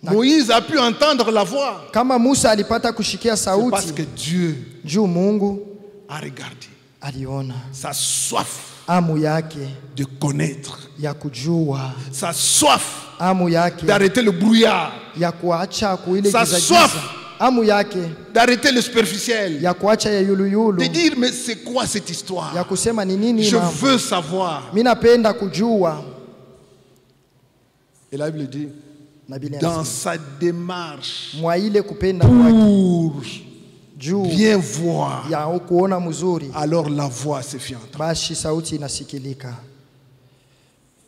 Moïse a pu entendre la voix, Kama Musa alipata kushikia c'est parce sauti que Dieu juu Mungu a regardé aliona sa soif amu yake de connaître, ya kujua, sa soif amu yake d'arrêter le brouillard, ya kuacha kuile sa giza soif giza, amu yake d'arrêter le superficiel, ya kuacha ya yuluyulu, de dire mais c'est quoi cette histoire? ya kusema ni nini Je mambo, veux savoir. mimi napenda kujua. Et la Bible dit, Na Biblia dans inasema, sa démarche mwa ile kupenda kwake pour juu bien voir, ya kuona mzuri, alors la voix se fit entendre. basi sauti inasikilika.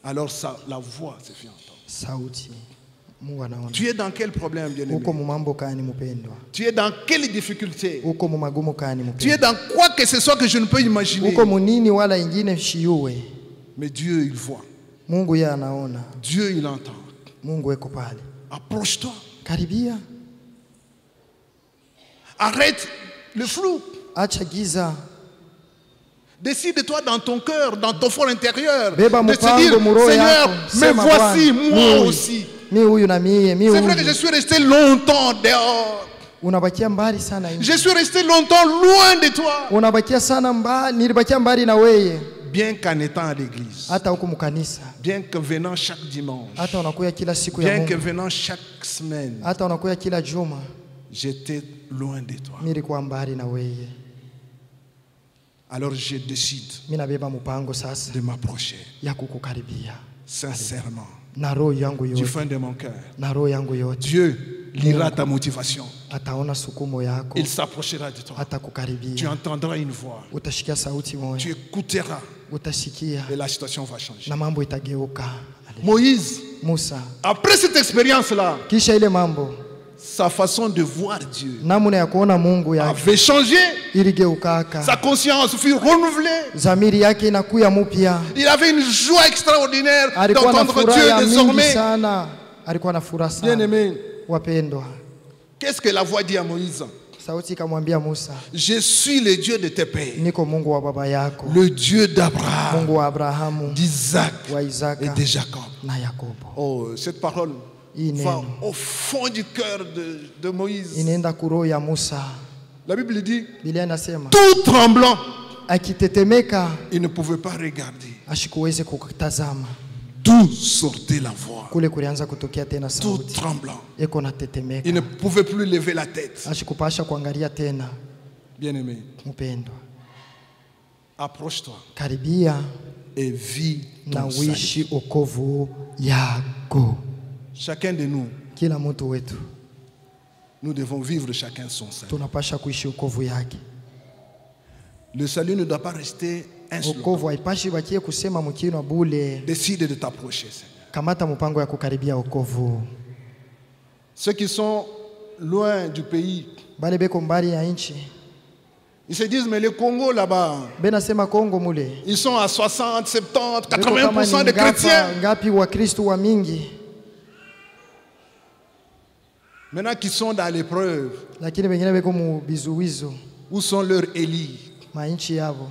Alors la voix se fit entendre. Sauti Mungu anaona. Tu es dans quel problème, bien-aimé? Uko mu mambo kani mpendwa? Tu es dans quelle difficulté? Uko mu magumu kani Tu es mpendwa? dans quoi que ce soit que je ne peux imaginer. Uko munini wala ingine shiyuwe. Mais Dieu, il voit. Mungu yeye anaona. Dieu, il entend. Mungu eko pale. Approche-toi. Karibia. Arrête le flou. Acha giza. Décide-toi dans ton cœur, dans ton fort intérieur, Beba de se mpango dire, mu roho Seigneur, yako. me Sema voici, Bwana, moi huyu. aussi. Mi huyu na mie, mi C'est vrai que je huyu. suis resté longtemps dehors. Unabakia mbali sana nje. Je suis resté longtemps loin de toi. Unabakia sana mbali, nilibakia mbali na weye. Bien qu'en étant à l'église, Hata huko mkanisa. bien que venant chaque dimanche, Hata unakuya kila siku ya bien que Mungu. venant chaque semaine, Hata unakuya kila juma. j'étais loin de toi. Nilikuwa mbali na weye. Alors je décide Mimi nabeba mpango sasa de m'approcher ya kukukaribia sincèrement na roho yangu du yote, fond de mon cœur. na roho yangu yote. Dieu lira ta motivation. Ataona sukumo yako, Il s'approchera de toi. Tu atakukaribia, entendras une voix. utashikia sauti Tu moja, écouteras utasikia et la situation va changer. na mambo itageuka. Moïse, Musa, après cette expérience-là, kisha ile mambo, sa façon de voir Dieu namna ya kuona Mungu yake avait changé. iligeukaka, Sa conscience fut renouvelée. zamiri yake inakuya mupya. Il avait une joie extraordinaire Alikuwa na d'entendre furaha Dieu ya mingi désormais. sana, alikuwa na furaha sana. Bien-aimé, Wapendwa, qu'est-ce que la voix dit à Moïse? sauti ikamwambia Musa, Je suis le Dieu de tes pères, niko Mungu wa baba yako, le Dieu d'Abraham, Mungu wa Abrahamu, d'Isaac wa et Isaka de Jacob. na Yakobo. Oh, cette parole Hii va neno au fond du cœur de Moïse. inaenda kuroho ya Musa. La Bible dit, Biblia inasema tout tremblant, akitetemeka il ne pouvait pas regarder. ashikuweze kutazama, D'où sortait la voix? kule kulianza kutokea tena Tout sauti, tremblant. eko Il natetemeka, ne pouvait plus lever la tête. ashikupasha kuangalia tena. Bien-aimé, Mpendwa, approche-toi karibia et vis na ton salut. uishi okovu yako. Chacun de nous, Kila mtu wetu nous devons vivre chacun son salut. tunapasha kuishi okovu yake. Le salut ne doit pas rester un slogan. Okovu haipashi bakie kusema mkinwa bule. Décide de t'approcher, Seigneur. Kamata mpango ya kukaribia okovu. Ceux qui sont loin du pays, Bale beko mbali ya nchi, ils se disent, mais le Congo là-bas, bena sema Kongo mule ils sont à 60, 70, beko kama 80% ni de chrétiens. ngapi wa Kristo wa mingi, Maintenant qu'ils sont dans l'épreuve, lakini wengine beko mu bizuizo. où sont leurs Élie? Mainchi yabo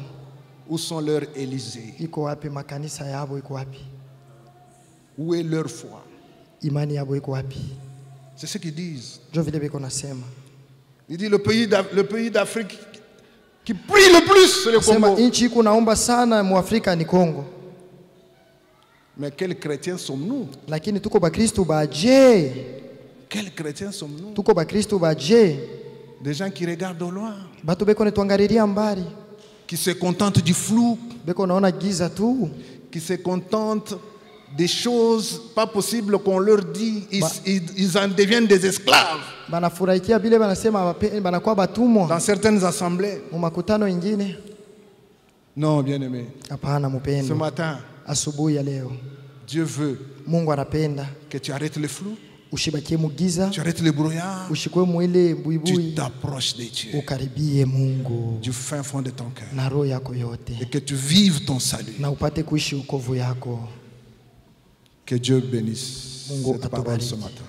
Où sont leurs Élysées? iko wapi? Makanisa yabo iko wapi? Où est leur foi? Imani yabo iko wapi? C'est ce qu'ils disent. Jo vile beko nasema, Il dit le pays d'Afrique qui prie le plus, c'est le sema Congo. nchi iko naomba sana mu Afrika ni Kongo, Mais quels chrétiens sommes-nous? lakini tuko bakristo baje? Quels chrétiens sommes-nous? Tuko bakristo baje? Des gens qui regardent au loin, Batu beko netwangalilia mbali, qui se contentent du flou, beko naona giza tu, qui se contentent des choses pas possibles qu'on leur dit. Ils en deviennent des esclaves. banafurahikia bile banasema banakuwa batumwa Dans certaines assemblées. mu makutano ingine. Non, bien-aimé. Hapana Ce mpendo, matin, asubuhi ya leo Dieu veut Mungu anapenda que tu arrêtes le flou, ushibakie mu giza, tu arrêtes le brouillard, ushikwe mwile tu buibui, t'approches de Dieu, ukaribie Mungu du fin fond de ton cœur, na roho yako yote, et que tu vives ton salut. na upate kuishi ukovu yako. Que Dieu bénisse Mungu cette parole ce atubariki. matin.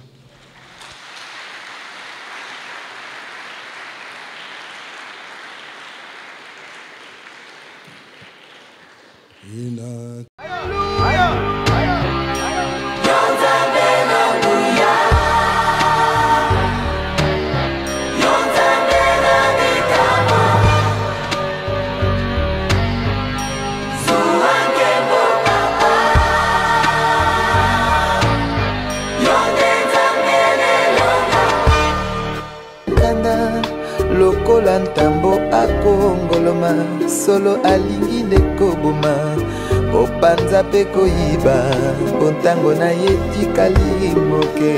Zua lokola ntambo akongoloma solo alingi nde koboma opanza mpe koyiba bontango na ye tikali moke